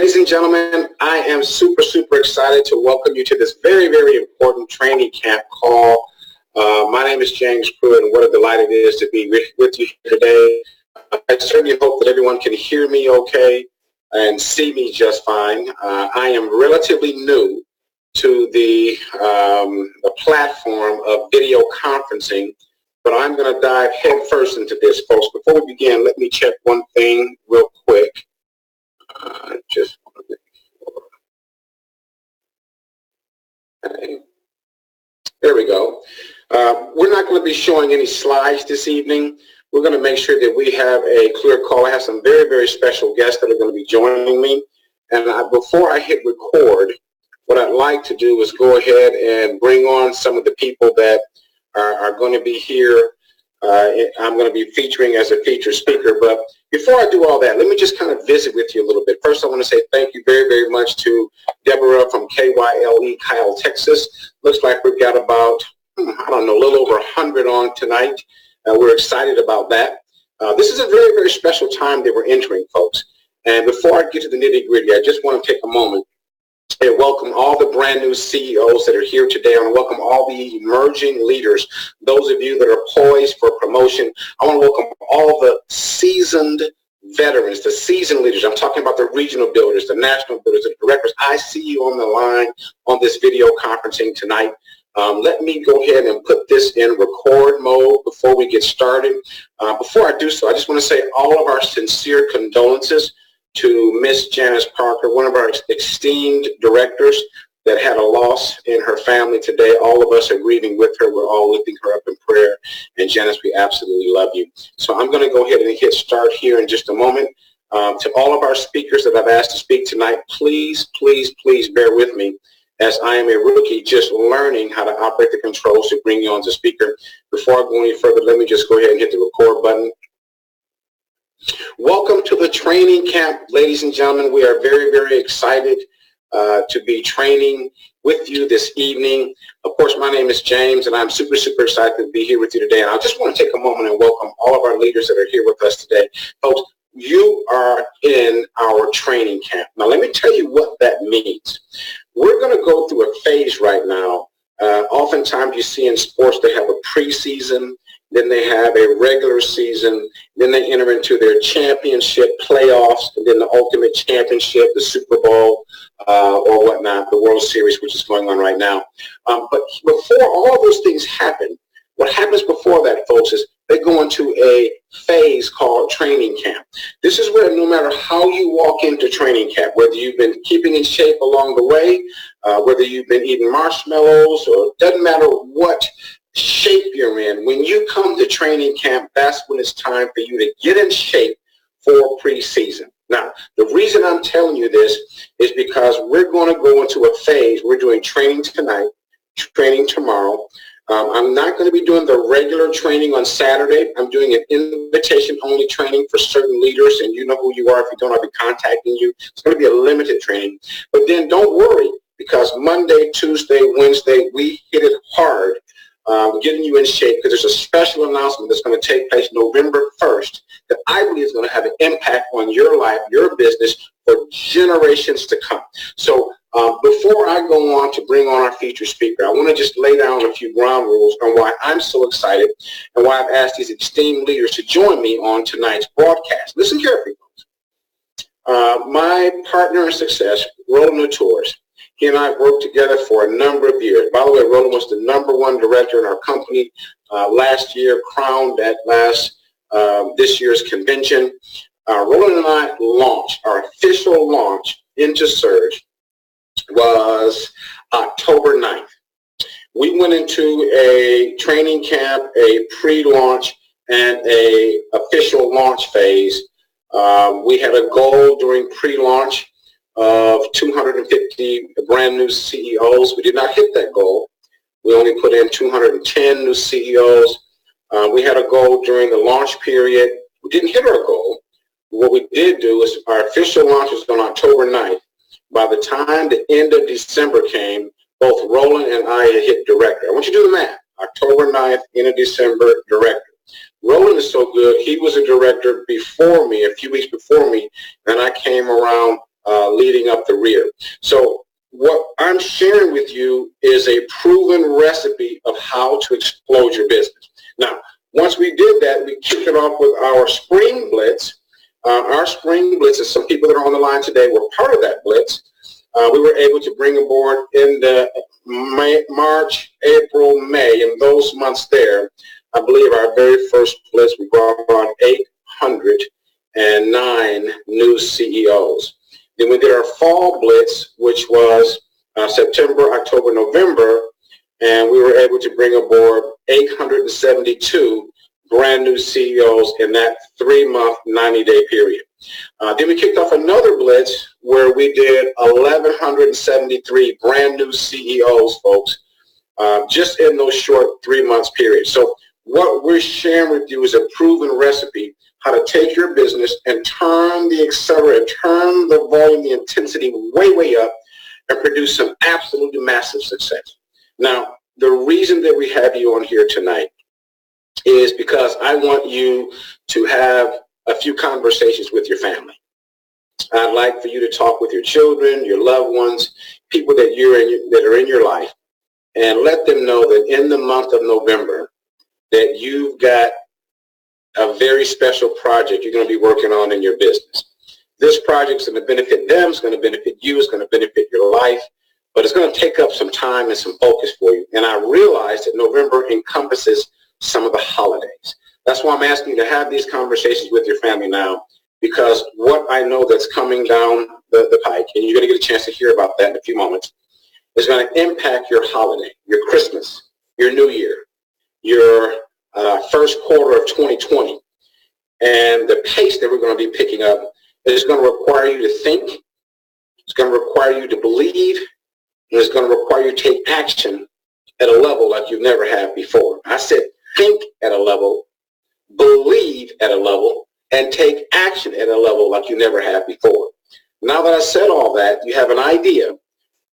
Ladies and gentlemen, I am super excited to welcome you to this very important training camp call. My name is James Pruitt, and what a delight it is to be with you today. I certainly hope that everyone can hear me okay and see me just fine. I am relatively new to the platform of video conferencing, but I'm going to dive headfirst into this, folks. Before we begin, let me check one thing real quick. Just want to make sure. Okay. There we go. We're not going to be showing any slides this evening. We're going to make sure that we have a clear call. I have some very special guests that are going to be joining me. And before I hit record, what I'd like to do is go ahead and bring on some of the people that are going to be here. I'm going to be featuring as a featured speaker. But before I do all that, let me just kind of visit with you a little bit. First, I want to say thank you very much to Deborah from KYLE, Kyle, Texas. Looks like we've got about, I don't know, a little over 100 on tonight. We're excited about that. This is a very special time that we're entering, folks. And before I get to the nitty-gritty, I just want to take a moment and welcome all the brand new CEOs that are here today. I want to welcome all the emerging leaders, those of you that are poised for promotion. I want to welcome all the seasoned veterans, the seasoned leaders. I'm talking about the regional builders, the national builders, the directors. I see you on the line on this video conferencing tonight. Let me go ahead and put this in record mode before we get started. Before I do so, I just want to say all of our sincere condolences to Miss Janice Parker, one of our esteemed directors that had a loss in her family today. All of us are grieving with her. We're all lifting her up in prayer. And Janice, we absolutely love you. So I'm going to go ahead and hit start here in just a moment. To all of our speakers that I've asked to speak tonight, please bear with me as I am a rookie just learning how to operate the controls to bring you on as a speaker. Before I go any further, let me just go ahead and hit the record button. Welcome to the training camp, ladies and gentlemen. We are very excited to be training with you this evening. Of course, my name is James, and I'm super excited to be here with you today. And I just want to take a moment and welcome all of our leaders that are here with us today. Folks, you are in our training camp. Now, let me tell you what that means. We're going to go through a phase right now. Oftentimes you see in sports they have a preseason, then they have a regular season, then they enter into their championship playoffs, and then the ultimate championship, the Super Bowl, or whatnot, the World Series, which is going on right now. But before all of those things happen, what happens before that, folks, is they go into a phase called training camp. This is where no matter how you walk into training camp, whether you've been keeping in shape along the way, whether you've been eating marshmallows, or it doesn't matter what shape you're in, when you come to training camp, that's when it's time for you to get in shape for preseason. Now, the reason I'm telling you this is because we're going to go into a phase. We're doing training tonight, training tomorrow. I'm not going to be doing the regular training on Saturday. I'm doing an invitation-only training for certain leaders, and you know who you are. If you don't, I'll be contacting you. It's going to be a limited training. But then don't worry, because Monday, Tuesday, Wednesday, we hit it hard. Getting you in shape, because there's a special announcement that's going to take place November 1st that I believe is going to have an impact on your life, your business, for generations to come. So before I go on to bring on our featured speaker, I want to just lay down a few ground rules on why I'm so excited and why I've asked these esteemed leaders to join me on tonight's broadcast. Listen carefully, folks. My partner in success, Roland Latours, he and I worked together for a number of years. By the way, Roland was the #1 director in our company last year, crowned at this year's convention. Roland and I launched, our official launch into Surge was October 9th. We went into a training camp, a pre-launch, and a official launch phase. We had a goal during pre-launch of 250 brand new CEOs. We did not hit that goal. We only put in 210 new CEOs. We had a goal during the launch period. We didn't hit our goal. What we did do is our official launch was on October 9th. By the time the end of December came, both Roland and I had hit director. I want you to do the math. October 9th, end of December, director. Roland is so good. He was a director before me, a few weeks before me, and I came around leading up the rear. So what I'm sharing with you is a proven recipe of how to explode your business. Now, once we did that, we kicked it off with our spring blitz. Our spring blitz, and some people that are on the line today were part of that blitz. We were able to bring aboard in the March, April, May, in those months there. I believe our very first blitz, we brought on 809 new CEOs. Then we did our fall blitz, which was September, October, November, and we were able to bring aboard 872 brand new CEOs in that 3-month, 90-day period. Then we kicked off another blitz where we did 1,173 brand new CEOs, folks, just in those short 3 months period. So what we're sharing with you is a proven recipe how to take your business and turn the accelerator, turn the volume, the intensity way, way up and produce some absolutely massive success. Now, the reason that we have you on here tonight is because I want you to have a few conversations with your family. I'd like for you to talk with your children, your loved ones, people that are in your life, and let them know that in the month of November that you've got a very special project you're going to be working on in your business. This project's going to benefit them, it's going to benefit you, it's going to benefit your life, but it's going to take up some time and some focus for you. And I realize that November encompasses some of the holidays. That's why I'm asking you to have these conversations with your family now, because what I know that's coming down the pike, and you're going to get a chance to hear about that in a few moments, is going to impact your holiday, your Christmas, your New Year, your first quarter of 2020. And the pace that we're going to be picking up is going to require you to think, it's going to require you to believe, and it's going to require you to take action at a level like you've never had before. I said think at a level, believe at a level, and take action at a level like you never have before. Now that I said all that, you have an idea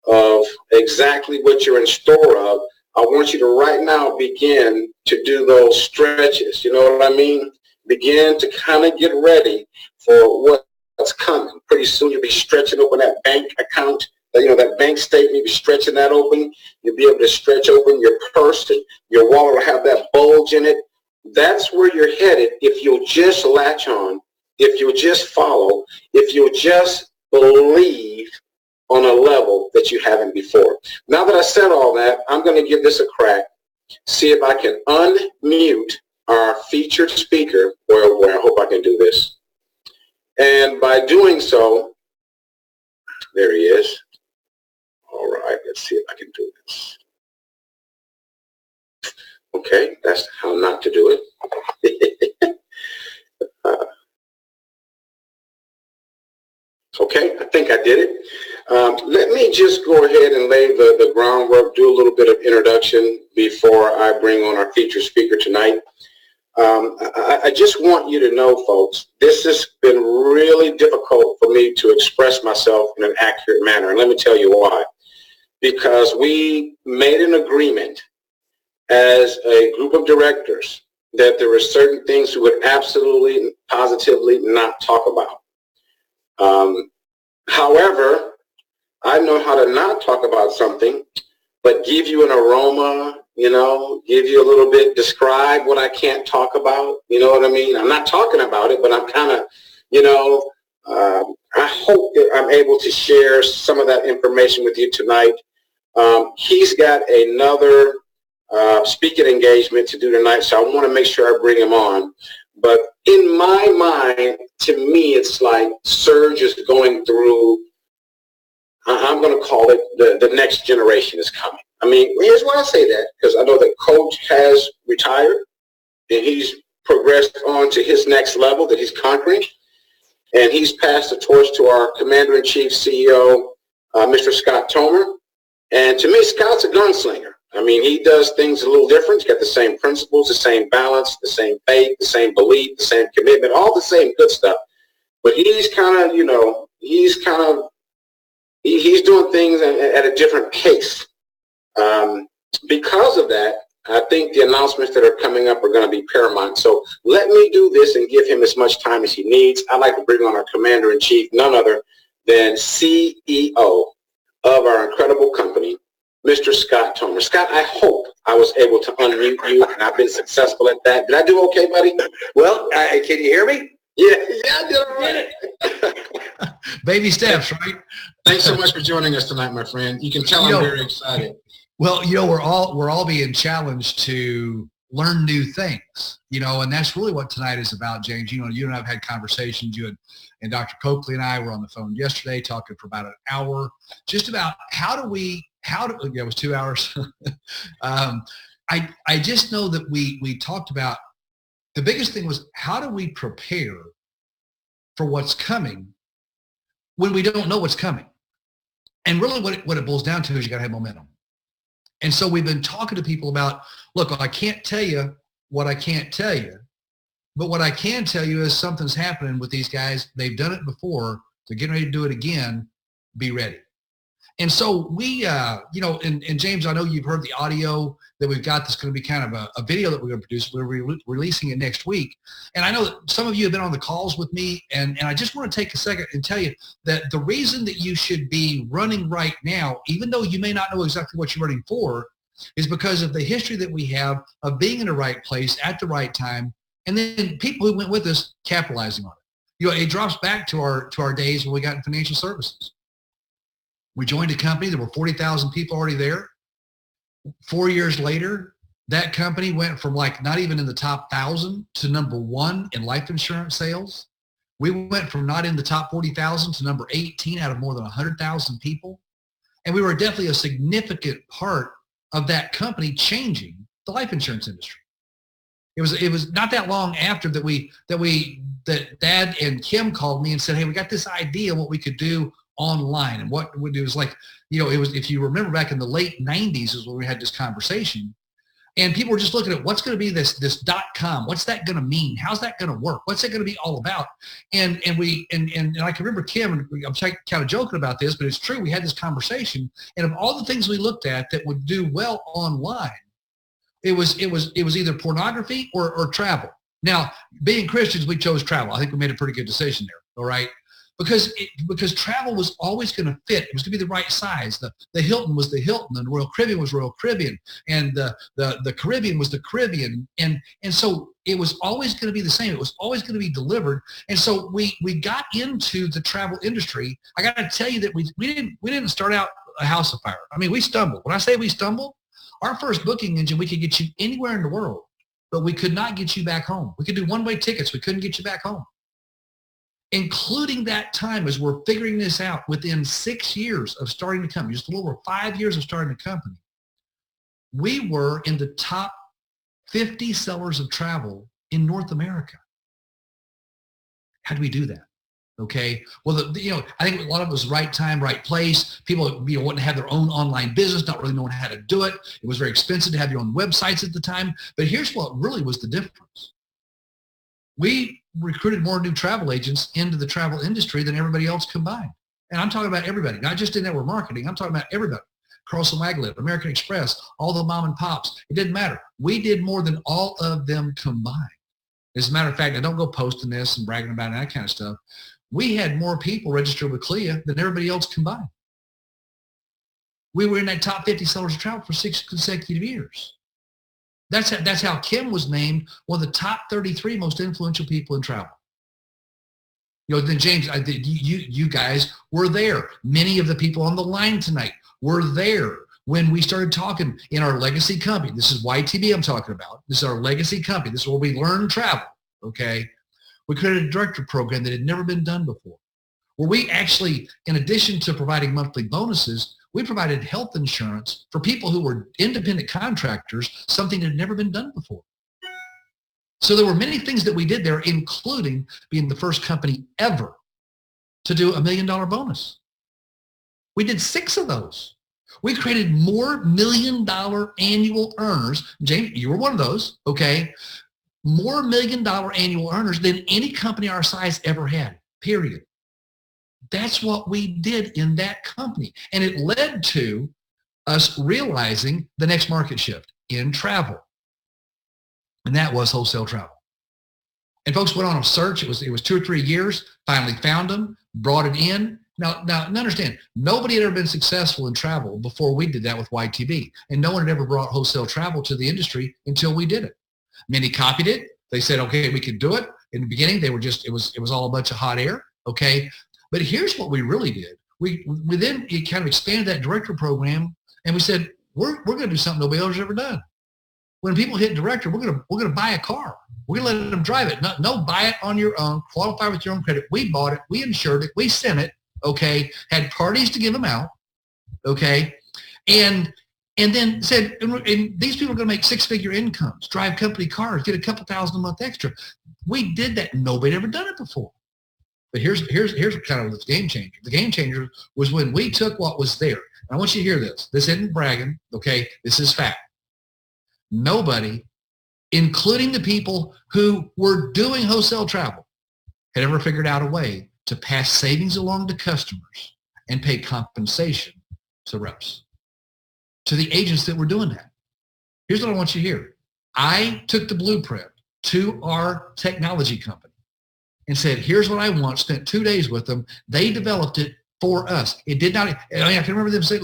of exactly what you're in store of. I want you to right now begin to do those stretches. You know what I mean? Begin to kind of get ready for what's coming. Pretty soon you'll be stretching open that bank account, that bank statement, you'll be stretching that open. You'll be able to stretch open your purse, and your wallet will have that bulge in it. That's where you're headed if you'll just latch on, if you'll just follow, if you'll just believe on a level that you haven't before. Now that I said all that, I'm going to give this a crack, see if I can unmute our featured speaker. Well, I hope I can do this. And by doing so, there he is. All right, let's see if I can do this. Okay, that's how not to do it. Okay, I think I did it. Let me just go ahead and lay the groundwork, do a little bit of introduction before I bring on our featured speaker tonight. I just want you to know, folks, this has been really difficult for me to express myself in an accurate manner. And let me tell you why. Because we made an agreement as a group of directors that there were certain things we would absolutely, positively not talk about. However, I know how to not talk about something, but give you an aroma, give you a little bit, describe what I can't talk about. You know what I mean? I'm not talking about it, but I'm kind of, I hope that I'm able to share some of that information with you tonight. He's got another speaking engagement to do tonight, so I want to make sure I bring him on. But in my mind, to me, it's like Serge is going through, I'm going to call it the next generation is coming. I mean, here's why I say that, because I know that Coach has retired and he's progressed on to his next level that he's conquering. And he's passed the torch to our Commander-in-Chief CEO, Mr. Scott Tomer. And to me, Scott's a gunslinger. I mean, he does things a little different. He's got the same principles, the same balance, the same faith, the same belief, the same commitment, all the same good stuff. But he's kind of, he's doing things at a different pace. Because of that, I think the announcements that are coming up are going to be paramount. So let me do this and give him as much time as he needs. I'd like to bring on our Commander-in-Chief, none other than CEO of our incredible company, Mr. Scott Tomer. Scott, I hope I was able to unmute you, and I've been successful at that. Did I do okay, buddy? Well, can you hear me? Yeah, I did all right. Baby steps, right? Thanks so much for joining us tonight, my friend. You can tell I'm very excited. Well, we're all being challenged to learn new things, and that's really what tonight is about, James. You and I have had conversations. You and Dr. Coakley and I were on the phone yesterday talking for about an hour, just about it was 2 hours. I just know that we talked about the biggest thing was how do we prepare for what's coming when we don't know what's coming? And really what it boils down to is you got to have momentum. And so we've been talking to people about, look, I can't tell you what I can't tell you, but what I can tell you is something's happening with these guys. They've done it before. They're getting ready to do it again. Be ready. And so we, and James, I know you've heard the audio that we've got that's going to be kind of a video that we're going to produce. We're releasing it next week. And I know that some of you have been on the calls with me, and I just want to take a second and tell you that the reason that you should be running right now, even though you may not know exactly what you're running for, is because of the history that we have of being in the right place at the right time, and then people who went with us capitalizing on it. It drops back to our days when we got in financial services. We joined a company. There were 40,000 people already there. 4 years later, that company went from not even in the top 1,000 to number 1 in life insurance sales. We went from not in the top 40,000 to number 18 out of more than 100,000 people. And we were definitely a significant part of that company changing the life insurance industry. It was not that long after that Dad and Kim called me and said, hey, we got this idea what we could do online. And what it was it was, if you remember back in the late 90s is when we had this conversation, and people were just looking at what's going to be this .com. What's that going to mean? How's that going to work? What's it going to be all about? And I can remember Kim, and I'm kind of joking about this, but it's true. We had this conversation, and of all the things we looked at that would do well online, it was either pornography or travel. Now, being Christians, we chose travel. I think we made a pretty good decision there. All right. Because travel was always going to fit. It was going to be the right size. The Hilton was the Hilton, and the Royal Caribbean was Royal Caribbean, and the Caribbean was the Caribbean, and so it was always going to be the same. It was always going to be delivered. And so we got into the travel industry. I got to tell you that we didn't start out a house of fire. I mean, we stumbled. When I say we stumbled, our first booking engine, we could get you anywhere in the world, but we could not get you back home. We could do one-way tickets. We couldn't get you back home. Including that time as we're figuring this out, within 6 years of starting the company, just a little over 5 years of starting the company, we were in the top 50 sellers of travel in North America. How do we do that? Okay. Well, I think a lot of it was right time, right place. People, wanting to have their own online business, not really knowing how to do it. It was very expensive to have your own websites at the time. But here's what really was the difference. We recruited more new travel agents into the travel industry than everybody else combined. And I'm talking about everybody, not just in network marketing. I'm talking about everybody. Carlson Waglet, American Express, all the mom and pops. It didn't matter. We did more than all of them combined. As a matter of fact, I don't go posting this and bragging about that kind of stuff. We had more people registered with CLIA than everybody else combined. We were in that top 50 sellers of travel for 6 consecutive years. That's how Kim was named one of the top 33 most influential people in travel. Then James, you guys were there. Many of the people on the line tonight were there when we started talking in our legacy company. This is YTB I'm talking about. This is our legacy company. This is where we learn travel, okay? We created a director program that had never been done before, where we actually, in addition to providing monthly bonuses, we provided health insurance for people who were independent contractors, something that had never been done before. So there were many things that we did there, including being the first company ever to do $1 million bonus. We did 6 of those. We created more $1 million annual earners. James, you were one of those, okay? More $1 million annual earners than any company our size ever had, period. That's what we did in that company. And it led to us realizing the next market shift in travel. And that was wholesale travel. And folks went on a search. It was 2 or 3 years, finally found them, brought it in, Now, understand, nobody had ever been successful in travel before we did that with YTB. And no one had ever brought wholesale travel to the industry until we did it. Many copied it. They said, okay, we could do it. In the beginning, they were just, it was all a bunch of hot air. Okay. But here's what we really did. We then kind of expanded that director program, and we said, we're going to do something nobody else has ever done. When people hit director, we're going to buy a car. We're going to let them drive it. No, buy it on your own, qualify with your own credit. We bought it. We insured it. We sent it. Okay. Had parties to give them out. Okay. And then said, and these people are going to make six-figure incomes, drive company cars, get a couple thousand a month extra. We did that. Nobody had ever done it before. But here's kind of the game changer. The game changer was when we took what was there. And I want you to hear this. This isn't bragging. Okay. This is fact. Nobody, including the people who were doing wholesale travel, had ever figured out a way to pass savings along to customers and pay compensation to reps, to the agents that were doing that. Here's what I want you to hear. I took the blueprint to our technology company and said, here's what I want, spent 2 days with them. They developed it for us. It did not, I can remember them saying,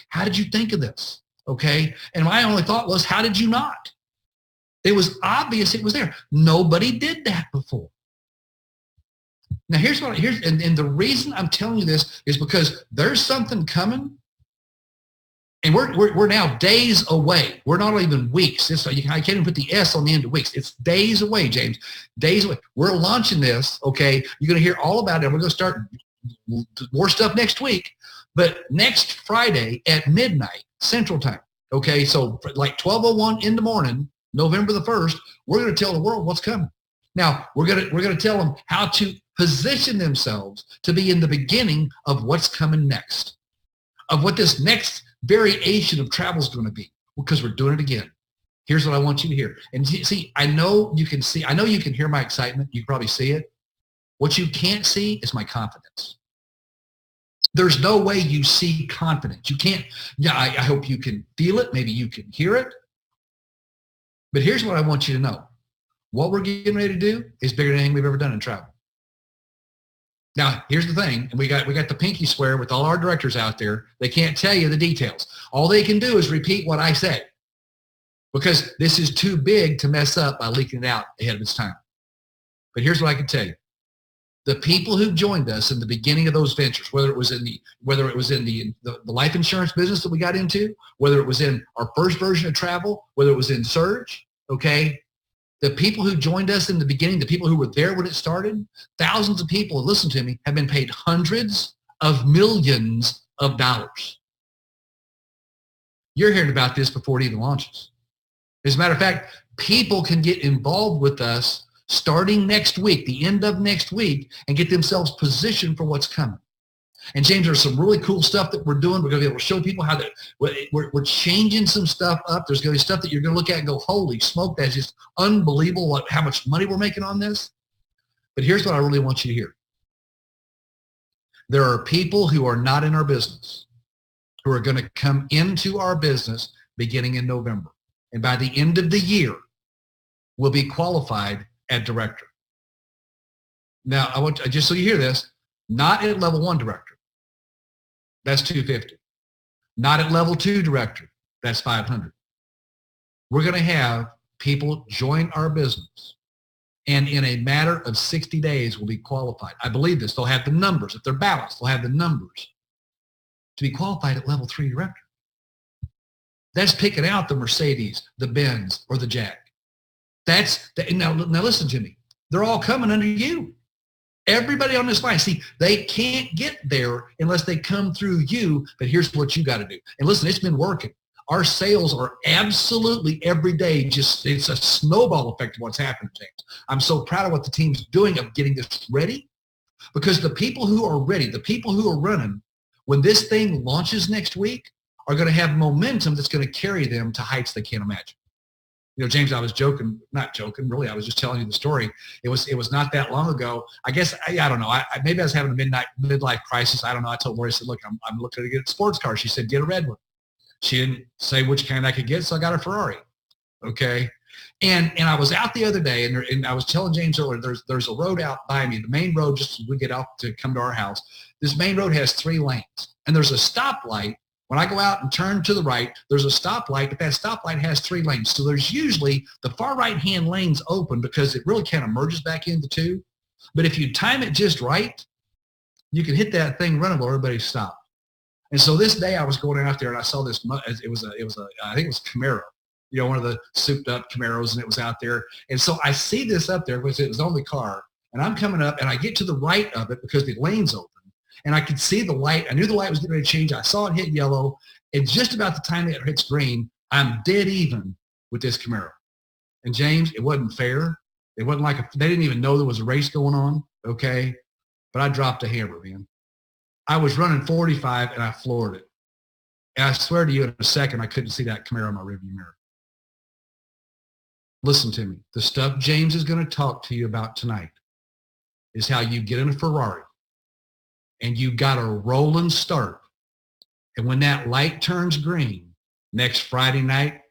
how did you think of this? Okay. And my only thought was, how did you not? It was obvious it was there. Nobody did that before. Now and the reason I'm telling you this is because there's something coming, and we're now days away. We're not even weeks. I can't even put the S on the end of weeks. It's days away, James. Days away. We're launching this. Okay. You're going to hear all about it. We're going to start more stuff next week, but next Friday at midnight Central Time. Okay. So like 12:01 in the morning, November the 1st, we're going to tell the world what's coming. Now we're going to tell them how to position themselves to be in the beginning of what's coming next, of what this next variation of travel is going to be, because we're doing it again. Here's what I want you to hear. And see, I know you can hear my excitement. You can probably see it. What you can't see is my confidence. There's no way you see confidence. You can't, I hope you can feel it. Maybe you can hear it. But here's what I want you to know. What we're getting ready to do is bigger than anything we've ever done in travel. Now, here's the thing, and we got the pinky swear with all our directors out there. They can't tell you the details. All they can do is repeat what I say, because this is too big to mess up by leaking it out ahead of its time. But here's what I can tell you. The people who joined us in the beginning of those ventures, whether it was in the life insurance business that we got into, whether it was in our first version of travel, whether it was in Surge, okay, the people who joined us in the beginning, the people who were there when it started, thousands of people, listen to me, have been paid hundreds of millions of dollars. You're hearing about this before it even launches. As a matter of fact, people can get involved with us starting next week, the end of next week, and get themselves positioned for what's coming. And James, there's some really cool stuff that we're doing. We're going to be able to show people how we're changing some stuff up. There's going to be stuff that you're going to look at and go, holy smoke, that's just unbelievable how much money we're making on this. But here's what I really want you to hear. There are people who are not in our business who are going to come into our business beginning in November. And by the end of the year, will be qualified at director. Now, I want just so you hear this, not at level 1 director. That's $250. Not at level 2 director. That's $500. We're going to have people join our business, and in a matter of 60 days will be qualified. I believe this. They'll have the numbers. If they're balanced, they'll have the numbers to be qualified at level 3 director. That's picking out the Mercedes, the Benz, or the Jag. Now listen to me. They're all coming under you. Everybody on this line, see, they can't get there unless they come through you, but here's what you got to do. And listen, it's been working. Our sales are absolutely every day, it's a snowball effect of what's happening, James. I'm so proud of what the team's doing of getting this ready, because the people who are ready, the people who are running, when this thing launches next week, are going to have momentum that's going to carry them to heights they can't imagine. You know, James, I was not joking, really. I was just telling you the story. It was not that long ago. I guess, I don't know. Maybe I was having a midlife crisis. I don't know. I told Lori, I said, look, I'm looking to get a sports car. She said, get a red one. She didn't say which kind I could get, so I got a Ferrari. Okay. And I was out the other day, and I was telling James earlier, there's a road out by me, the main road, just as we get out to come to our house. This main road has 3 lanes, and there's a stoplight. When I go out and turn to the right, there's a stoplight, but that stoplight has 3 lanes. So there's usually the far right-hand lane's open because it really kind of merges back into 2. But if you time it just right, you can hit that thing runnable, everybody stop. And so this day I was going out there and I saw this, it was I think it was Camaro, one of the souped up Camaros, and it was out there. And so I see this up there because it was on the car, and I'm coming up and I get to the right of it because the lane's open. And I could see the light. I knew the light was getting ready to change. I saw it hit yellow. And just about the time it hits green, I'm dead even with this Camaro. And James, it wasn't fair. It wasn't like they didn't even know there was a race going on, okay? But I dropped a hammer, man. I was running 45 and I floored it. And I swear to you, in a second, I couldn't see that Camaro in my rearview mirror. Listen to me. The stuff James is going to talk to you about tonight is how you get in a Ferrari and you got a rolling start. And when that light turns green, next Friday night,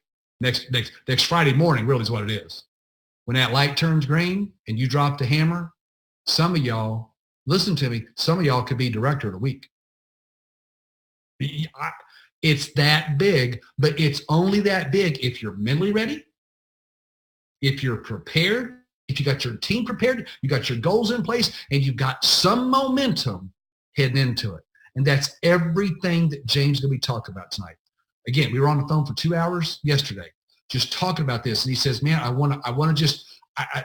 next Friday morning really is what it is. When that light turns green and you drop the hammer, some of y'all, listen to me, some of y'all could be director of the week. It's that big, but it's only that big if you're mentally ready, if you're prepared, if you got your team prepared, you got your goals in place, and you got some momentum heading into it. And that's everything that James is going to be talking about tonight. Again, we were on the phone for 2 hours yesterday just talking about this. And he says, man, I want to just,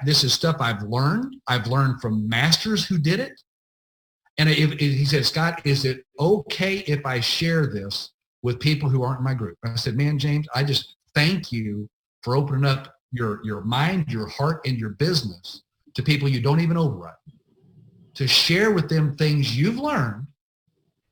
this is stuff I've learned. I've learned from masters who did it. And he said, Scott, is it okay if I share this with people who aren't in my group? I said, man, James, I just thank you for opening up your mind, your heart, and your business to people you don't even override, to share with them things you've learned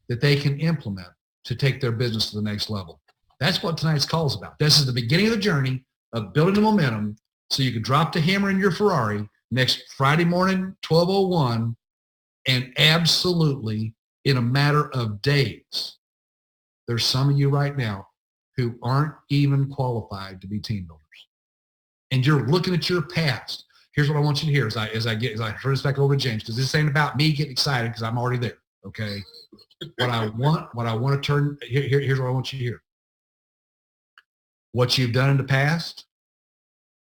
that they can implement to take their business to the next level. That's what tonight's call is about. This is the beginning of the journey of building the momentum so you can drop the hammer in your Ferrari next Friday morning, 12:01, and absolutely in a matter of days, there's some of you right now who aren't even qualified to be team builders. And you're looking at your past. Here's what I want you to hear as I turn this back over to James, because this ain't about me getting excited because I'm already there. Okay. Here's what I want you to hear. What you've done in the past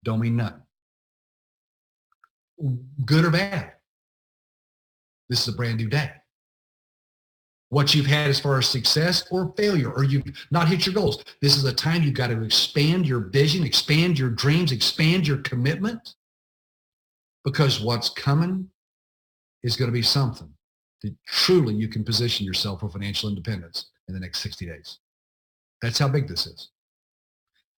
don't mean nothing. Good or bad. This is a brand new day. What you've had as far as success or failure, or you've not hit your goals. This is a time you've got to expand your vision, expand your dreams, expand your commitment, because what's coming is going to be something that truly you can position yourself for financial independence in the next 60 days. That's how big this is.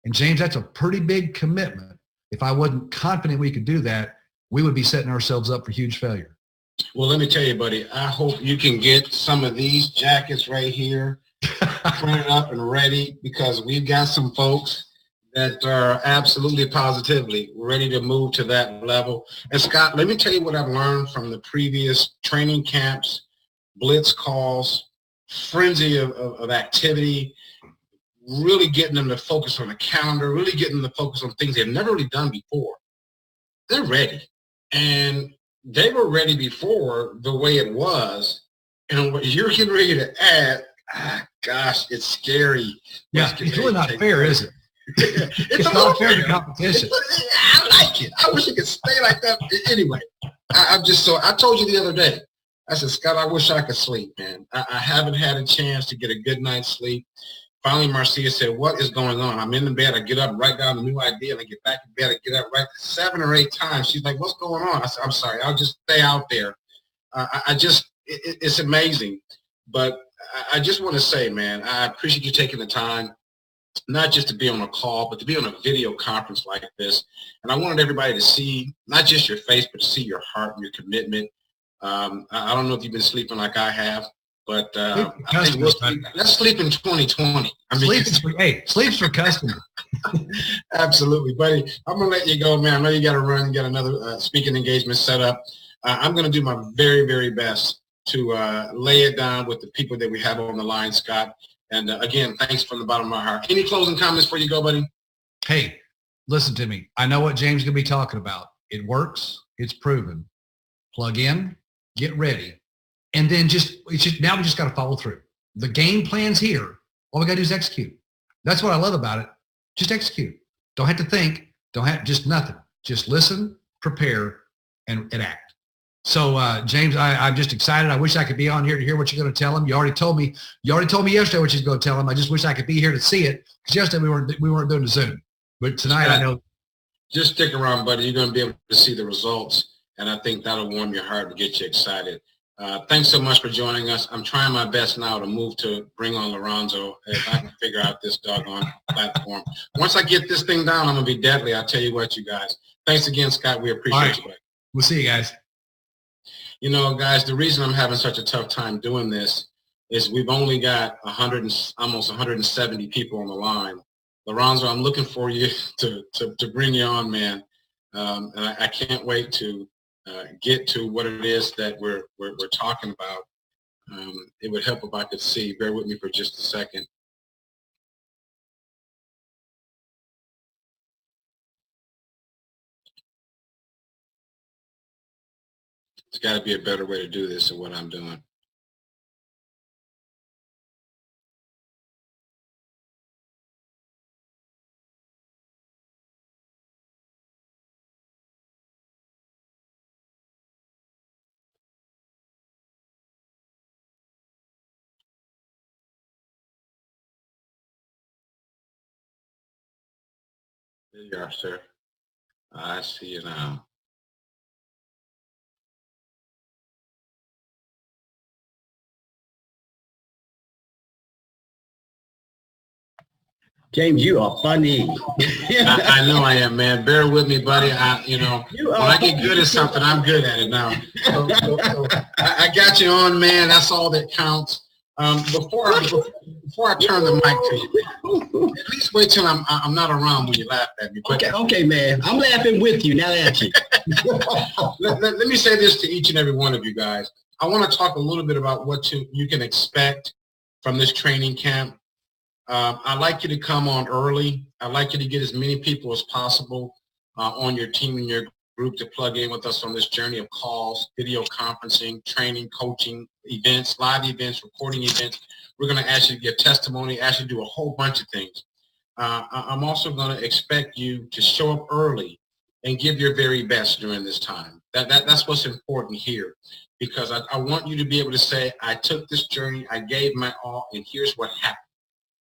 And James, that's a pretty big commitment. If I wasn't confident we could do that, we would be setting ourselves up for huge failure. Well, let me tell you, buddy, I hope you can get some of these jackets right here printed up and ready, because we've got some folks that are absolutely positively ready to move to that level. And Scott, let me tell you what I've learned from the previous training camps, blitz calls, frenzy of activity, really getting them to focus on the calendar, really getting them to focus on things they've never really done before. They're ready. And they were ready before the way it was. And what you're getting ready to add, gosh, it's scary. Yeah, it's really not fair, is it? It's not fair to competition. I like it. I wish it could stay like that. Anyway, I told you the other day, I said, Scott, I wish I could sleep, man. I haven't had a chance to get a good night's sleep. Finally, Marcia said, what is going on? I'm in the bed. I get up, write down a new idea, and I get back in bed. I get up, write 7 or 8 times. She's like, what's going on? I said, I'm sorry. I'll just stay out there. It's amazing. But I just want to say, man, I appreciate you taking the time, not just to be on a call, but to be on a video conference like this. And I wanted everybody to see not just your face, but to see your heart and your commitment. I don't know if you've been sleeping like I have, but I think let's sleep in 2020. Sleep's for customers. Absolutely, buddy. I'm going to let you go, man. I know you got to run. You got another speaking engagement set up. I'm going to do my very, very best to lay it down with the people that we have on the line, Scott. And again, thanks from the bottom of my heart. Any closing comments before you go, buddy? Hey, listen to me. I know what James is going to be talking about. It works. It's proven. Plug in, get ready, And then now we just got to follow through. The game plan's here. All we got to do is execute. That's what I love about it. Just execute. Don't have to think. Don't have just nothing. Just listen, prepare, and act. So, James, I'm just excited. I wish I could be on here to hear what you're going to tell him. You already told me yesterday what you're going to tell him. I just wish I could be here to see it, because yesterday we weren't doing the Zoom. But tonight, I know. Just stick around, buddy. You're going to be able to see the results, and I think that'll warm your heart and get you excited. Thanks so much for joining us. I'm trying my best now to move to bring on Lorenzo if I can figure out this doggone platform. Once I get this thing down, I'm going to be deadly. I'll tell you what, you guys. Thanks again, Scott. We appreciate you. We'll see you guys. You know, guys, the reason I'm having such a tough time doing this is we've only got almost 170 people on the line. Lorenzo, I'm looking for you to bring you on, man. And I can't wait to get to what it is that we're talking about. It would help if I could see. Bear with me for just a second. There's got to be a better way to do this than what I'm doing. There you are, sir. I see you now. James, you are funny. I know I am, man. Bear with me, buddy. When I get good at something, I'm good at it now. So I got you on, man. That's all that counts. Before I turn the mic to you, at least wait till I'm not around when you laugh at me. But, okay, man. I'm laughing with you. Now at you. let me say this to each and every one of you guys. I want to talk a little bit about what you can expect from this training camp. I'd like you to come on early. I'd like you to get as many people as possible on your team and your group to plug in with us on this journey of calls, video conferencing, training, coaching, events, live events, recording events. We're going to ask you to give testimony, ask you to do a whole bunch of things. I'm also going to expect you to show up early and give your very best during this time. That's what's important here, because I want you to be able to say, I took this journey, I gave my all, and here's what happened.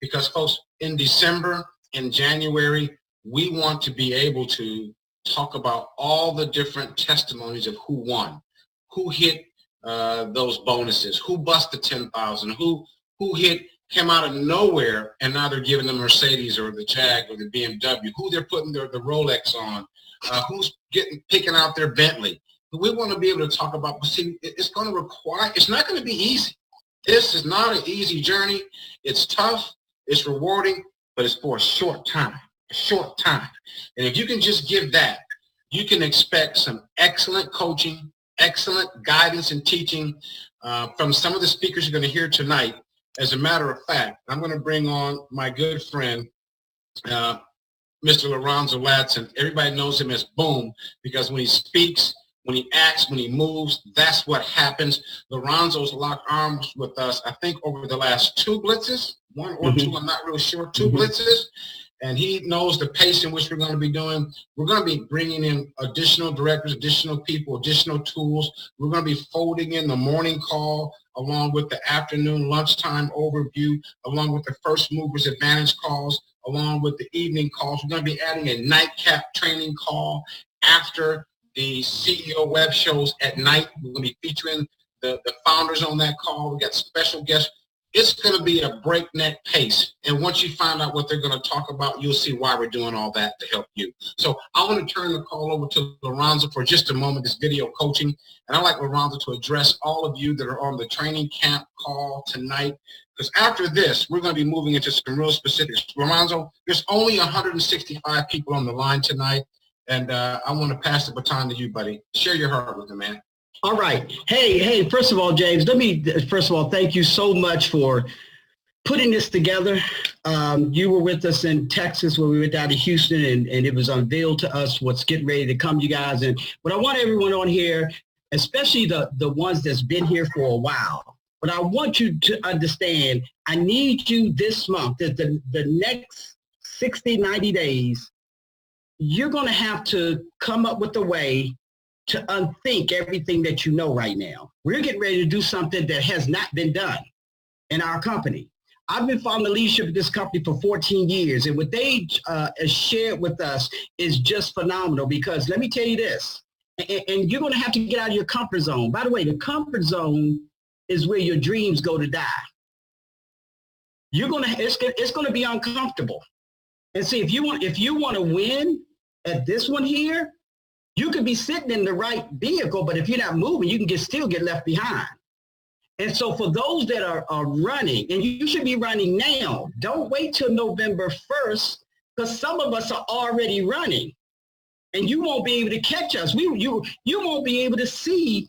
Because, folks, in December, in January, we want to be able to talk about all the different testimonies of who won, who hit those bonuses, who busted 10,000, who came out of nowhere and now they're giving the Mercedes or the Jag or the BMW, who they're putting the Rolex on, who's picking out their Bentley. We want to be able to talk about, but see, it's going to require, it's not going to be easy. This is not an easy journey. It's tough. It's rewarding, but it's for a short time. And if you can just give that, you can expect some excellent coaching, excellent guidance and teaching from some of the speakers you're going to hear tonight. As a matter of fact, I'm going to bring on my good friend, Mr. Lorenzo Ladson. Everybody knows him as Boom, because when he speaks, when he acts, when he moves, that's what happens. Lorenzo's locked arms with us, I think, over the last 2 blitzes, 1 or 2, I'm not really sure, 2 blitzes. And he knows the pace in which we're going to be doing. We're going to be bringing in additional directors, additional people, additional tools. We're going to be folding in the morning call along with the afternoon lunchtime overview, along with the first movers advantage calls, along with the evening calls. We're going to be adding a nightcap training call after the CEO web shows at night. We're going to be featuring the founders on that call. We got special guests. It's going to be a breakneck pace. And once you find out what they're going to talk about, you'll see why we're doing all that to help you. So I want to turn the call over to Lorenzo for just a moment, this video coaching. And I'd like Lorenzo to address all of you that are on the training camp call tonight. Because after this, we're going to be moving into some real specifics. Lorenzo, there's only 165 people on the line tonight. And I want to pass the baton to you, buddy. Share your heart with them, man. All right. Hey, first of all, James, thank you so much for putting this together. You were with us in Texas when we went down to Houston, and it was unveiled to us what's getting ready to come, you guys. But I want everyone on here especially the ones that's been here for a while. But I want you to understand, I need you this month, that the next 60, 90 days, you're going to have to come up with a way to unthink everything that you know right now. We're getting ready to do something that has not been done in our company. I've been following the leadership of this company for 14 years, and what they shared with us is just phenomenal, because let me tell you this, and you're going to have to get out of your comfort zone. By the way, the comfort zone is where your dreams go to die. It's going to be uncomfortable. And see, if you want to win at this one here, you could be sitting in the right vehicle, but if you're not moving, you can still get left behind. And so for those that are running, and you should be running now, don't wait till November 1st, because some of us are already running, and you won't be able to catch us. You won't be able to see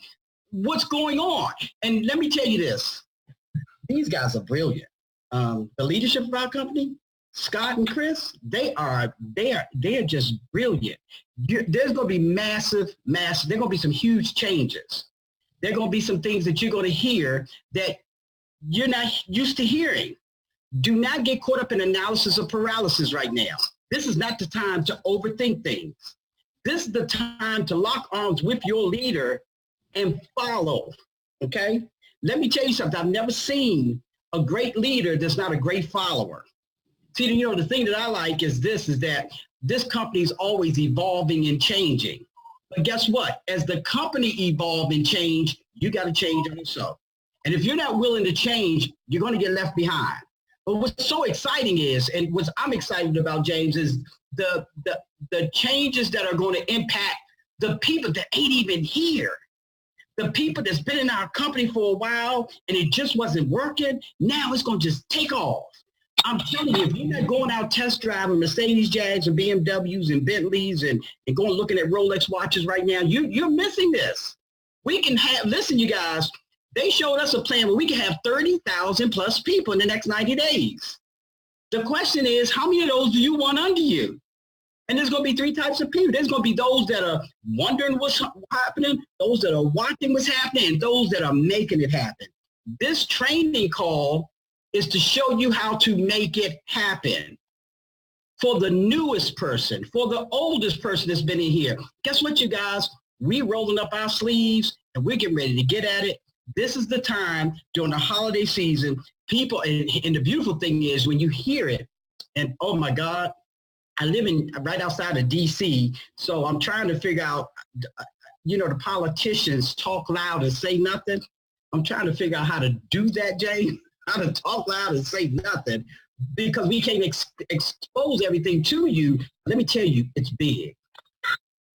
what's going on. And let me tell you this, these guys are brilliant. The leadership of our company, Scott and Chris, they are just brilliant. There's going to be massive, there's going to be some huge changes. There are going to be some things that you're going to hear that you're not used to hearing. Do not get caught up in analysis or paralysis right now. This is not the time to overthink things. This is the time to lock arms with your leader and follow, okay? Let me tell you something. I've never seen a great leader that's not a great follower. See, the thing that I like is that this company is always evolving and changing. But guess what? As the company evolve and change, you got to change also. And if you're not willing to change, you're going to get left behind. But what's so exciting is, and what I'm excited about, James, is the changes that are going to impact the people that ain't even here. The people that's been in our company for a while and it just wasn't working, now it's going to just take off. I'm telling you, if you're not going out test driving Mercedes, Jags, and BMWs and Bentleys and going looking at Rolex watches right now, you're missing this. We can listen, you guys, they showed us a plan where we can have 30,000 plus people in the next 90 days. The question is, how many of those do you want under you? And there's going to be three types of people. There's going to be those that are wondering what's happening, those that are watching what's happening, and those that are making it happen. This training call is to show you how to make it happen. For the newest person, for the oldest person that's been in here, guess what, you guys? We rolling up our sleeves and we're getting ready to get at it. This is the time during the holiday season. People, and the beautiful thing is when you hear it, and oh my God, I live right outside of DC, so I'm trying to figure out, the politicians talk loud and say nothing. I'm trying to figure out how to do that, Jay. How to talk loud and say nothing, because we can't expose everything to you. Let me tell you, it's big.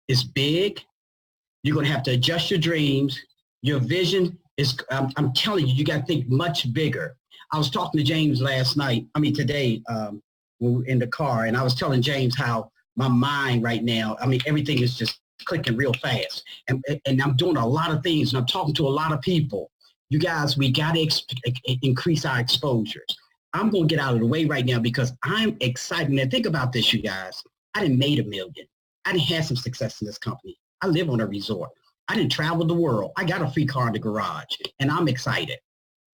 It's big. You're going to have to adjust your dreams. Your vision is, I'm telling you, you got to think much bigger. I was talking to James today, when we were in the car, and I was telling James how my mind right now, everything is just clicking real fast. And I'm doing a lot of things, and I'm talking to a lot of people. You guys, we got to increase our exposures. I'm going to get out of the way right now because I'm excited. Now, think about this, you guys. I done made $1 million. I done had some success in this company. I live on a resort. I didn't travel the world. I got a free car in the garage, and I'm excited.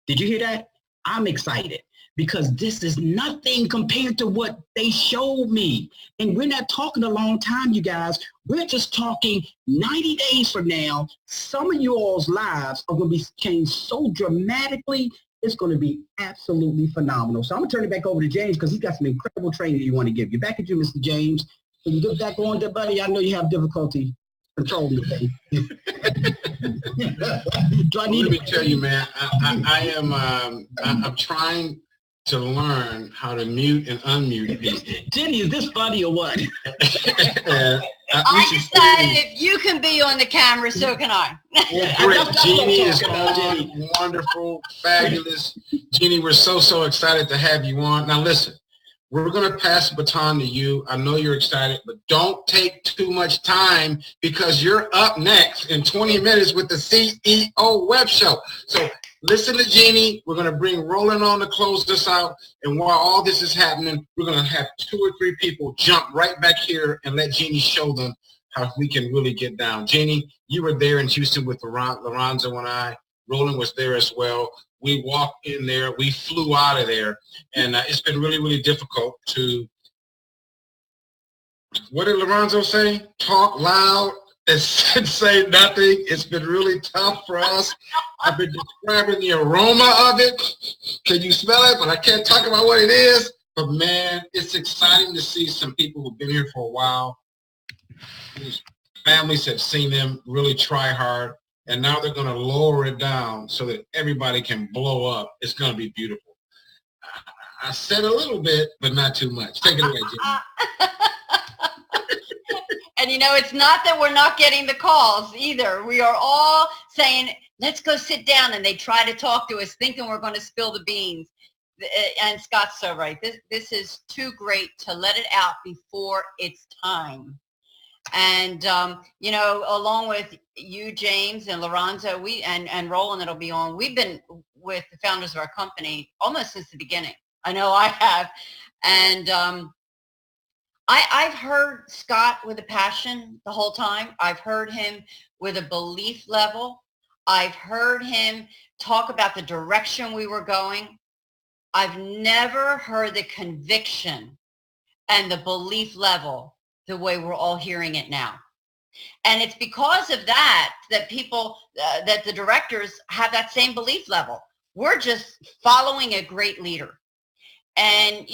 Did you hear that? I'm excited because this is nothing compared to what they showed me. And we're not talking a long time, you guys. We're just talking 90 days from now. Some of you all's lives are going to be changed so dramatically. It's going to be absolutely phenomenal. So I'm going to turn it back over to James because he's got some incredible training you want to give you. Back at you, Mr. James. Can you get back on there, buddy? I know you have difficulty controlling the thing. Let me tell you, man, I'm trying to learn how to mute and unmute people. Jenny, is this funny or what? I decided if you can be on the camera, so can I. Great. Jeannie is on. Wonderful, fabulous. Jeannie, we're so excited to have you on. Now listen, we're going to pass the baton to you. I know you're excited, but don't take too much time because you're up next in 20 minutes with the CEO Web Show. So listen to Jeannie. We're going to bring Roland on to close this out. And while all this is happening, we're going to have 2 or 3 people jump right back here and let Jeannie show them how we can really get down. Jeannie, you were there in Houston with Lorenzo and I. Roland was there as well. We walked in there. We flew out of there. And it's been really, really difficult to, what did Lorenzo say? Talk loud and say nothing. It's been really tough for us. I've been describing the aroma of it. Can you smell it? But I can't talk about what it is. But man, it's exciting to see some people who've been here for a while, whose families have seen them really try hard, and now they're going to lower it down so that everybody can blow up. It's going to be beautiful. I said a little bit, but not too much. Take it away, Jimmy. And it's not that we're not getting the calls either. We are all saying, let's go sit down. And they try to talk to us thinking we're going to spill the beans. And Scott's so right. This is too great to let it out before it's time. And, along with you, James, and Lorenzo, and Roland that'll be on, we've been with the founders of our company almost since the beginning. I know I have. And I've heard Scott with a passion the whole time. I've heard him with a belief level. I've heard him talk about the direction we were going. I've never heard the conviction and the belief level the way we're all hearing it now. And it's because of that people, that the directors have that same belief level. We're just following a great leader. And,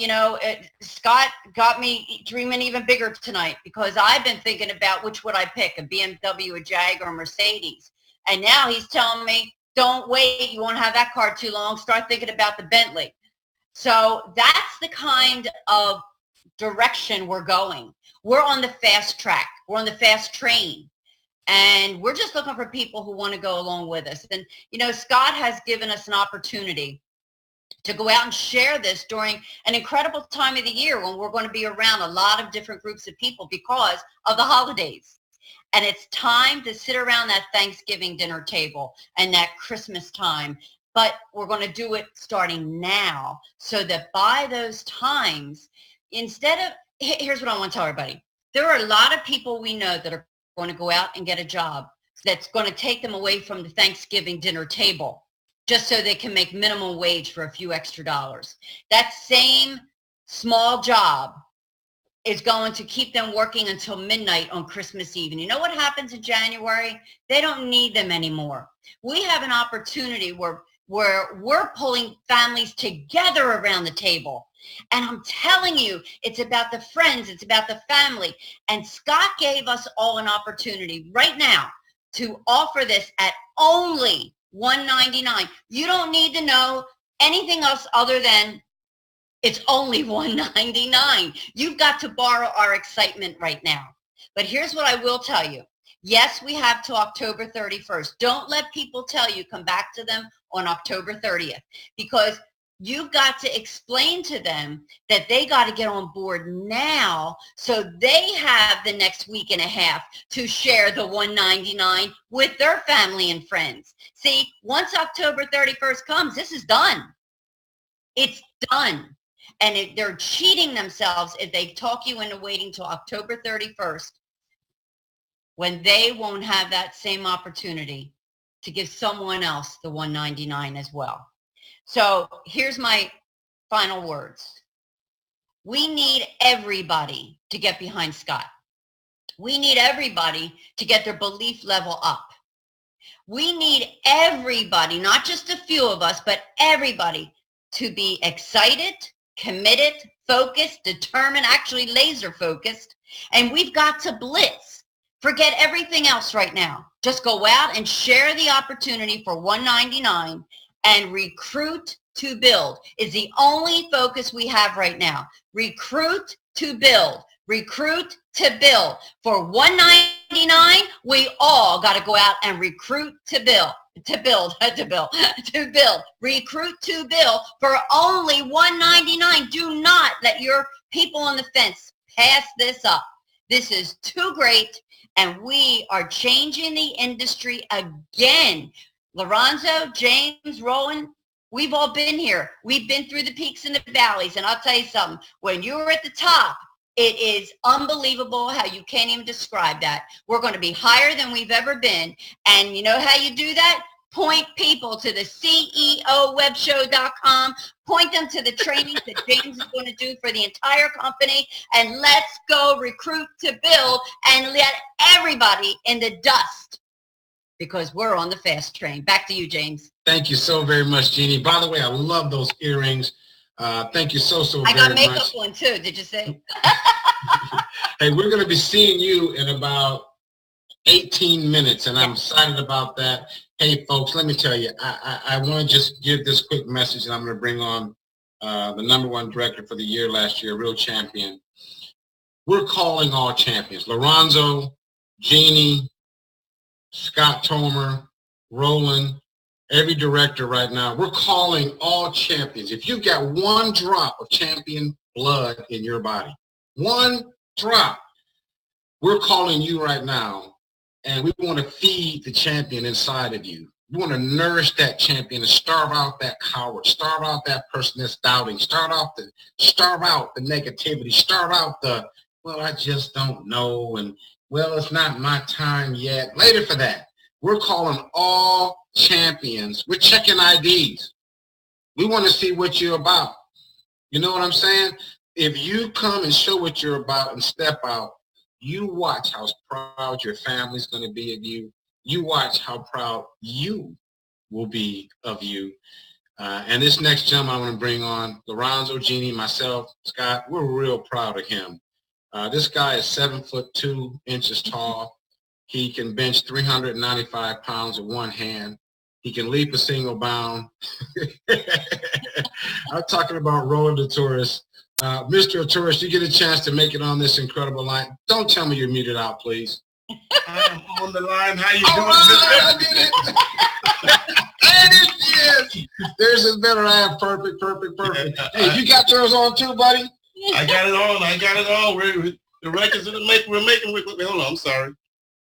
Scott got me dreaming even bigger tonight, because I've been thinking about which would I pick, a BMW, a Jag, or a Mercedes. And now he's telling me, don't wait. You won't have that car too long. Start thinking about the Bentley. So that's the kind of direction we're going. We're on the fast track. We're on the fast train. And we're just looking for people who want to go along with us. And, Scott has given us an opportunity to go out and share this during an incredible time of the year when we're going to be around a lot of different groups of people because of the holidays. And it's time to sit around that Thanksgiving dinner table and that Christmas time. But we're going to do it starting now, so that by those times, here's what I want to tell everybody. There are a lot of people we know that are going to go out and get a job that's going to take them away from the Thanksgiving dinner table just so they can make minimum wage for a few extra dollars. That same small job is going to keep them working until midnight on Christmas Eve. And you know what happens in January? They don't need them anymore. We have an opportunity where we're pulling families together around the table. And I'm telling you, it's about the friends, it's about the family. And Scott gave us all an opportunity right now to offer this at only $199. You don't need to know anything else other than it's only $199. You've got to borrow our excitement right now. But here's what I will tell you. Yes, we have till October 31st. Don't let people tell you come back to them on October 30th, because you've got to explain to them that they got to get on board now so they have the next week and a half to share the $199 with their family and friends. See, once October 31st comes, this is done. It's done. And they're cheating themselves if they talk you into waiting till October 31st when they won't have that same opportunity to give someone else the $199 as well. So here's my final words. We need everybody to get behind Scott. We need everybody to get their belief level up. We need everybody, not just a few of us, but everybody to be excited, committed, focused, determined, actually laser focused. And we've got to blitz. Forget everything else right now. Just go out and share the opportunity for $199 and recruit to build is the only focus we have right now. Recruit to build. Recruit to build. For $199, we all got to go out and recruit to build. Recruit to build for only $199. Do not let your people on the fence pass this up. This is too great, and we are changing the industry again. Lorenzo, James, Roland, we've all been here. We've been through the peaks and the valleys, and I'll tell you something. When you were at the top, It is unbelievable how you can't even describe that. We're going to be higher than we've ever been. And you know how you do that? Point people to the CEOwebshow.com. Point them to the trainings that James is going to do for the entire company. And let's go recruit to build and let everybody in the dust, because we're on the fast train. Back to you, James. Thank you so very much, Jeannie. By the way, I love those earrings. Thank you so very much. I got makeup on too, did you say? Hey, we're going to be seeing you in about 18 minutes, and I'm excited about that. Hey, folks, let me tell you, I want to just give this quick message, and I'm going to bring on the #1 director for the year last year, real champion. We're calling all champions. Lorenzo, Jeannie, Scott Tomer, Roland, every director right now, we're calling all champions. If you've got one drop of champion blood in your body, one drop, we're calling you right now, and we want to feed the champion inside of you. We want to nourish that champion and starve out that coward, starve out that person that's doubting, starve out the negativity, starve out the, well, I just don't know, and well, it's not my time yet. Later for that. We're calling all champions. We're checking IDs. We want to see what you're about. You know what I'm saying? If you come and show what you're about and step out, you watch how proud your family's going to be of you. You watch how proud you will be of you. And this next gentleman I want to bring on, Lorenzo, Jeannie, myself, Scott, we're real proud of him. This guy is 7'2" tall. He can bench 395 pounds with one hand. He can leap a single bound. I'm talking about Roland Arturas. Mr. Arturas, you get a chance to make it on this incredible line. Don't tell me you're muted out, please. I'm on the line. How you doing? I did it. There it is. There's his better half. Perfect. Hey, you got yours on too, buddy? I got it on. The records in the making. We're making. Hold on. I'm sorry.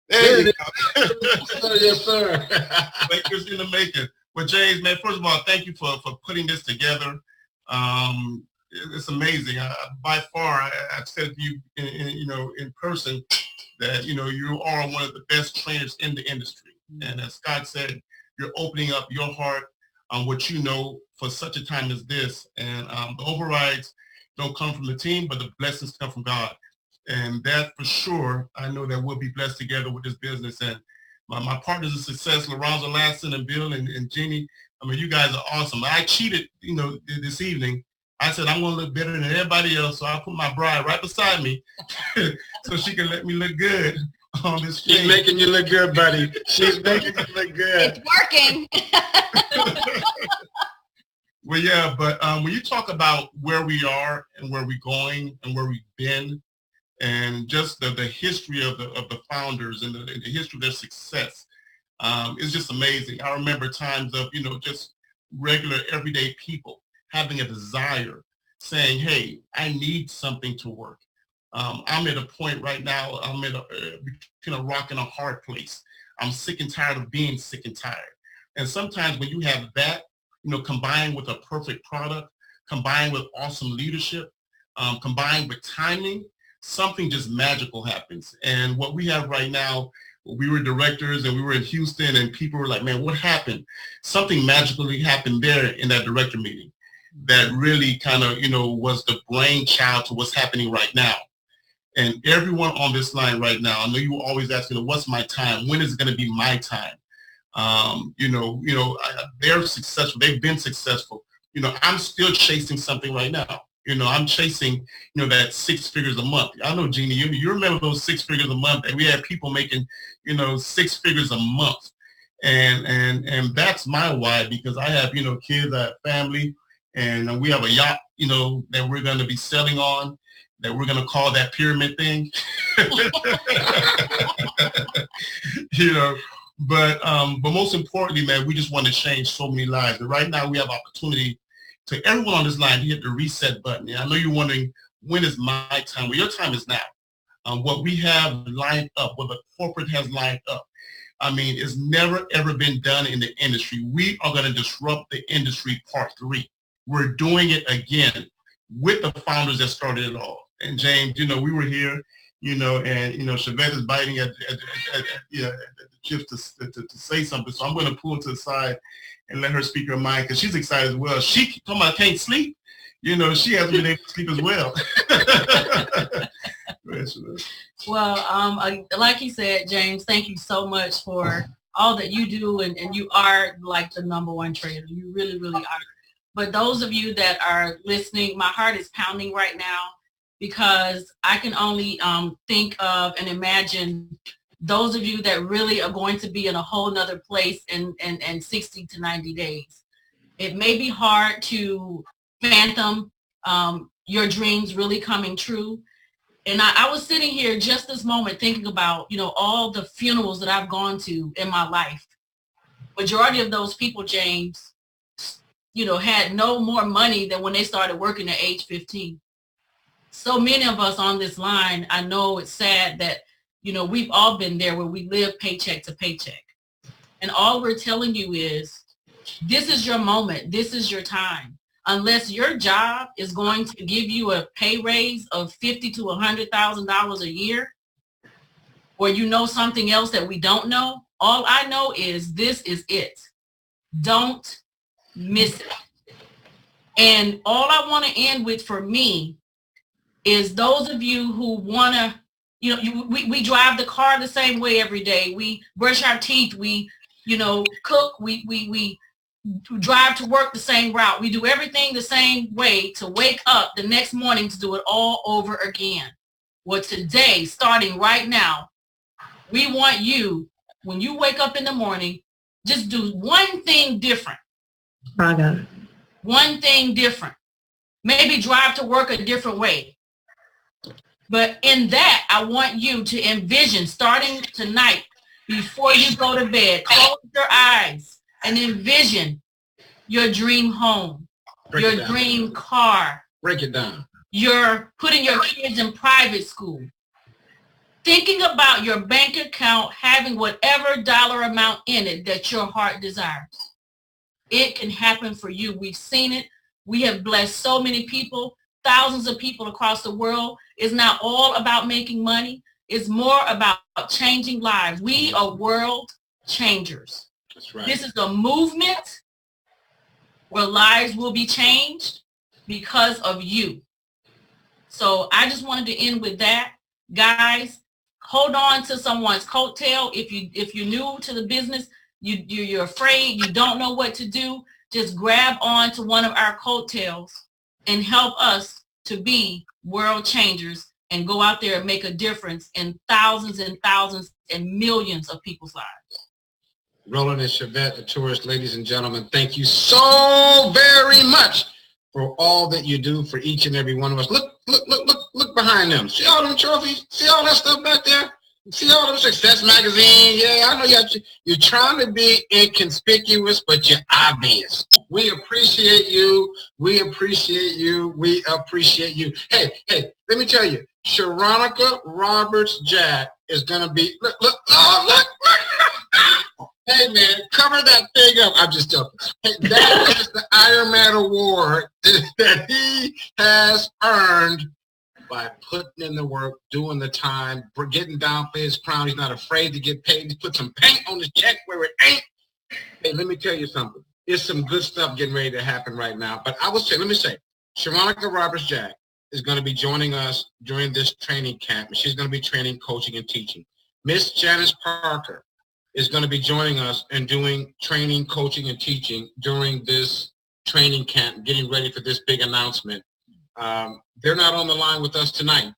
There you go. Yes, sir. Records in the making. Well, James, man, first of all, thank you for putting this together. It's amazing. By far, I've said to you, in person, that you are one of the best trainers in the industry. And as Scott said, you're opening up your heart on what you know for such a time as this. And the overrides don't come from the team, but the blessings come from God. And that for sure, I know that we'll be blessed together with this business. And my partners of success, Lorenzo Lasson and Bill and Jeannie, I mean, you guys are awesome. I cheated, this evening. I said, I'm going to look better than everybody else. So I put my bride right beside me so she can let me look good on this stage. She's making you look good, buddy. She's making you look good. It's working. Well, yeah, but when you talk about where we are and where we're going and where we've been, and just the history of the founders and the history of their success, it's just amazing. I remember times of, just regular everyday people having a desire, saying, hey, I need something to work. I'm at a point right now, I'm at between a rock and a hard place. I'm sick and tired of being sick and tired. And sometimes when you have that, combined with a perfect product, combined with awesome leadership, combined with timing, something just magical happens. And what we have right now, we were directors and we were in Houston and people were like, man, what happened? Something magically happened there in that director meeting that really kind of, was the brainchild to what's happening right now. And everyone on this line right now, I know you were always asking, what's my time? When is it going to be my time? They're successful. They've been successful. I'm still chasing something right now. I'm chasing, that 6 figures a month. I know, Jeannie, you remember those 6 figures a month, and we had people making, 6 figures a month. And that's my why, because I have, kids, I have family, and we have a yacht, that we're going to be selling on, that we're going to call that pyramid thing. But most importantly, man, we just want to change so many lives. And right now we have opportunity to everyone on this line to hit the reset button. And I know you're wondering, when is my time? Well, your time is now. What we have lined up, what the corporate has lined up, it's never, ever been done in the industry. We are going to disrupt the industry part 3. We're doing it again with the founders that started it all. and James, we were here, and Chevette is biting at the chips to say something. So I'm going to pull her to the side and let her speak her mind because she's excited as well. She talking about can't sleep. She hasn't been able to sleep as well. Well, like he said, James, thank you so much for all that you do, and you are like the #1 trainer. You really, really are. But those of you that are listening, my heart is pounding right now because I can only think of and imagine those of you that really are going to be in a whole nother place in 60 to 90 days. It may be hard to fathom your dreams really coming true. And I was sitting here just this moment thinking about, all the funerals that I've gone to in my life. Majority of those people, James, had no more money than when they started working at age 15. So many of us on this line, I know it's sad that, we've all been there where we live paycheck to paycheck. And all we're telling you is, this is your moment. This is your time. Unless your job is going to give you a pay raise of $50,000 to $100,000 a year, or something else that we don't know, all I know is this is it. Don't miss it. And all I want to end with for me is those of you who want to, we drive the car the same way every day. We brush our teeth. We, cook. We drive to work the same route. We do everything the same way to wake up the next morning to do it all over again. Well, today, starting right now, we want you, when you wake up in the morning, just do one thing different. One thing different. Maybe drive to work a different way. But in that, I want you to envision, starting tonight, before you go to bed, close your eyes and envision your dream home, your dream car. Break it down. You're putting your kids in private school. Thinking about your bank account having whatever dollar amount in it that your heart desires. It can happen for you. We've seen it. We have blessed so many people, thousands of people across the world. It's not all about making money. It's more about changing lives. We are world changers. That's right. This is a movement where lives will be changed because of you. So I just wanted to end with that. Guys, hold on to someone's coattail. If you're new to the business, you're afraid, you don't know what to do, just grab on to one of our coattails and help us to be world changers and go out there and make a difference in thousands and millions of people's lives. Roland and Chevette, the tourist, ladies and gentlemen, thank you so very much for all that you do for each and every one of us. Look behind them. See all them trophies? See all that stuff back there? See all them Success magazine? Yeah, I know you're trying to be inconspicuous, but you're obvious. We appreciate you. We appreciate you. We appreciate you. Hey, let me tell you, Sharonica Roberts-Jack is going to be, look. Hey, man, cover that thing up. I'm just joking. Hey, that is the Iron Man Award that he has earned by putting in the work, doing the time, getting down for his crown. He's not afraid to get paid. He put some paint on his check where it ain't. Hey, let me tell you something. There's some good stuff getting ready to happen right now. But let me say, Sharonica Roberts-Jack is going to be joining us during this training camp. And she's going to be training, coaching, and teaching. Miss Janice Parker is going to be joining us and doing training, coaching, and teaching during this training camp, getting ready for this big announcement. They're not on the line with us tonight.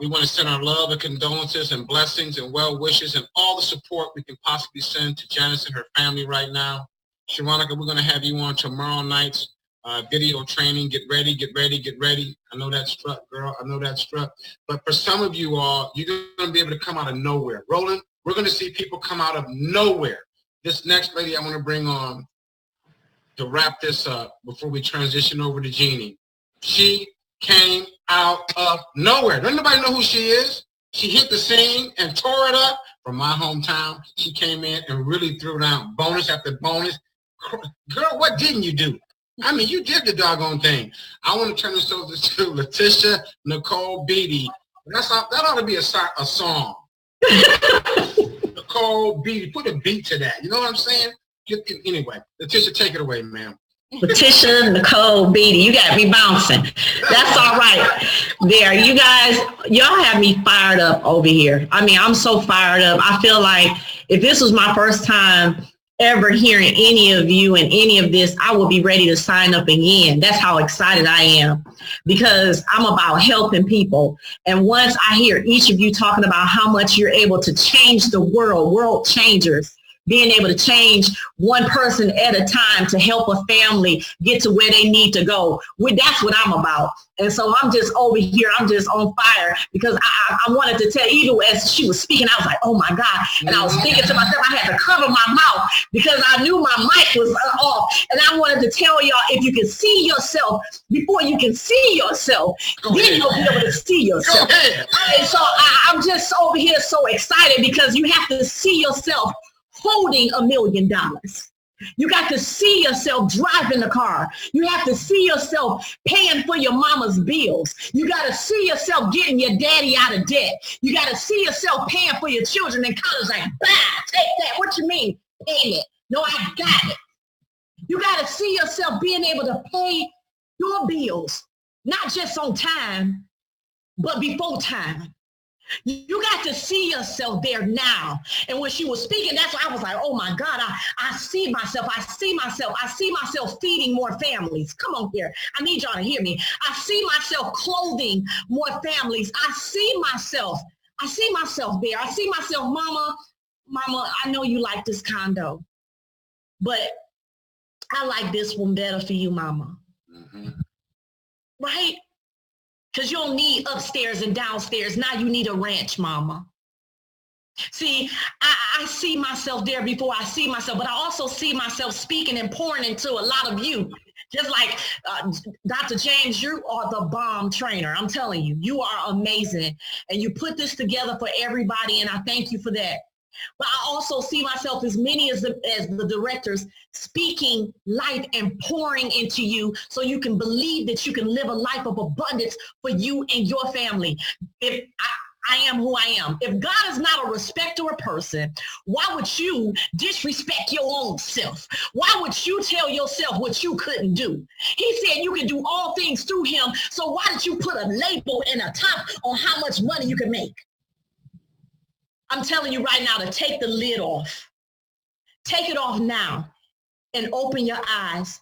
We want to send our love and condolences and blessings and well wishes and all the support we can possibly send to Janice and her family right now. Sharonica, we're going to have you on tomorrow night's video training. Get ready. I know that struck, girl. I know that struck. But for some of you all, you're going to be able to come out of nowhere. Roland, we're going to see people come out of nowhere. This next lady I want to bring on to wrap this up before we transition over to Jeannie. She came out of nowhere. Doesn't nobody know who she is? She hit the scene and tore it up from my hometown. She came in and really threw down bonus after bonus. Girl, what didn't you do? I mean, you did the doggone thing. I want to turn this over to Letitia Nicole Beatty. That ought to be a song. Nicole Beatty. Put a beat to that. You know what I'm saying? Anyway, Letitia, take it away, ma'am. Letitia Nicole Beatty, you got me bouncing. That's all right. There, you guys, y'all have me fired up over here. I mean, I'm so fired up. I feel like if this was my first time ever hearing any of you and any of this, I will be ready to sign up again. That's how excited I am, because I'm about helping people. And once I hear each of you talking about how much you're able to change the world changers, being able to change one person at a time to help a family get to where they need to go. That's what I'm about. And so I'm just over here, I'm just on fire, because I wanted to tell, even as she was speaking, I was like, oh my God. And I was thinking to myself, I had to cover my mouth because I knew my mic was off. And I wanted to tell y'all, if you can see yourself before you can see yourself, then you'll be able to see yourself. And so I'm just over here so excited, because you have to see yourself holding $1 million. You got to see yourself driving the car. You have to see yourself paying for your mama's bills. You got to see yourself getting your daddy out of debt. You got to see yourself paying for your children in college. Like, take that. What you mean, paying it? No, I got it. You got to see yourself being able to pay your bills, not just on time, but before time. You got to see yourself there now. And when she was speaking, that's why I was like, oh my God, I see myself. I see myself feeding more families. Come on here. I need y'all to hear me. I see myself clothing more families. I see myself there. I see myself, mama, I know you like this condo, but I like this one better for you, mama. Mm-hmm. Right? Because you don't need upstairs and downstairs. Now you need a ranch, mama. See, I see myself there before I see myself, but I also see myself speaking and pouring into a lot of you. Just like Dr. James, you are the bomb trainer. I'm telling you, you are amazing. And you put this together for everybody, and I thank you for that. But I also see myself, as many as the directors, speaking life and pouring into you so you can believe that you can live a life of abundance for you and your family. If I am who I am. If God is not a respecter of person, why would you disrespect your own self? Why would you tell yourself what you couldn't do? He said you can do all things through him. So why did you put a label and a top on how much money you can make? I'm telling you right now to take the lid off. Take it off now and open your eyes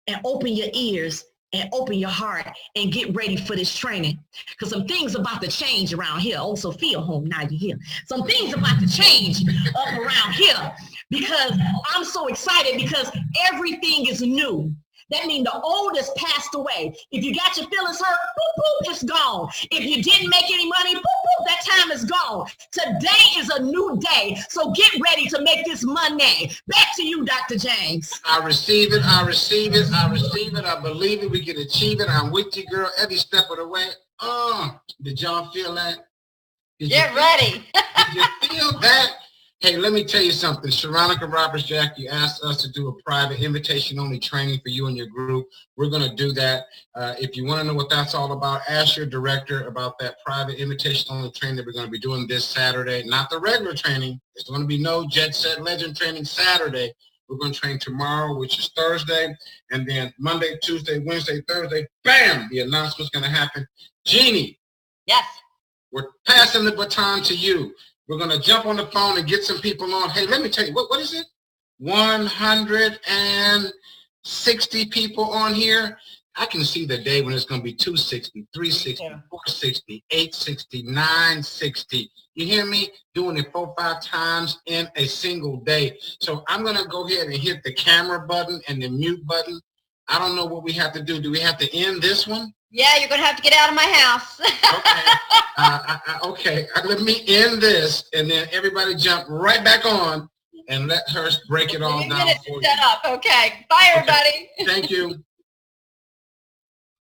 and open your ears and open your heart and get ready for this training. Because some things about to change around here. Oh, Sophia home, now you're here. Some things about to change up around here, because I'm so excited, because everything is new. That means the old has passed away. If you got your feelings hurt, boop, boop, it's gone. If you didn't make any money, boop, boop, that time is gone. Today is a new day. So get ready to make this money. Back to you, Dr. James. I receive it. I receive it. I receive it. I believe it. We can achieve it. I'm with you, girl, every step of the way. Did y'all feel that? Get ready. Did you feel that? Hey, let me tell you something. Sharonica Roberts-Jack, you asked us to do a private invitation-only training for you and your group. We're going to do that. If you want to know what that's all about, ask your director about that private invitation-only training that we're going to be doing this Saturday. Not the regular training. There's going to be no Jet Set Legend training Saturday. We're going to train tomorrow, which is Thursday, and then Monday, Tuesday, Wednesday, Thursday, bam, the announcement's going to happen. Jeannie. Yes. We're passing the baton to you. We're going to jump on the phone and get some people on. Hey, let me tell you, what is it? 160 people on here. I can see the day when it's going to be 260, 360, 460, 860, 960. You hear me? Doing it 4 or 5 times in a single day. So I'm going to go ahead and hit the camera button and the mute button. I don't know what we have to do. Do we have to end this one? Yeah, you're going to have to get out of my house. Okay. Let me end this, and then everybody jump right back on and let her break it all down for you. Set up. Okay. Bye, everybody. Okay. Thank you.